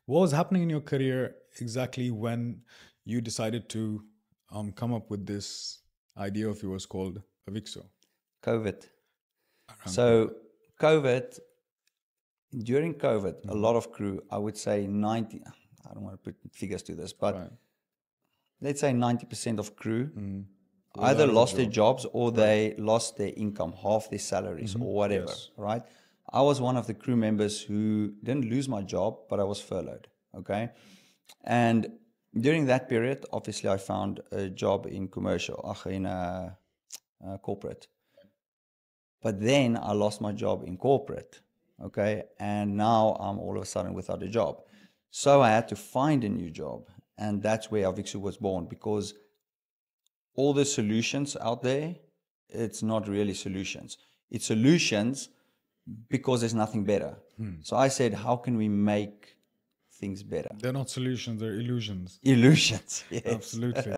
What was happening in your career exactly when you decided to come up with this idea of yours called Avixo COVID. around COVID? So COVID, during COVID, a Mhm. lot of crew, I would say 90, I don't want to put figures to this, but Right. let's say 90% of crew Mhm. Was either out of a lost their job. jobs or Right. they lost their income, half their salaries or whatever, Yes. right? I was one of the crew members who didn't lose my job, but I was furloughed, okay? And during that period, obviously, I found a job in commercial, in corporate. But then I lost my job in corporate, okay? And now I'm all of a sudden without a job. So I had to find a new job. And that's where Avixu was born, because all the solutions out there, it's not really solutions. It's solutions because there's nothing better. So I said, how can we make things better? They're not solutions, they're illusions. Illusions, yes. Absolutely.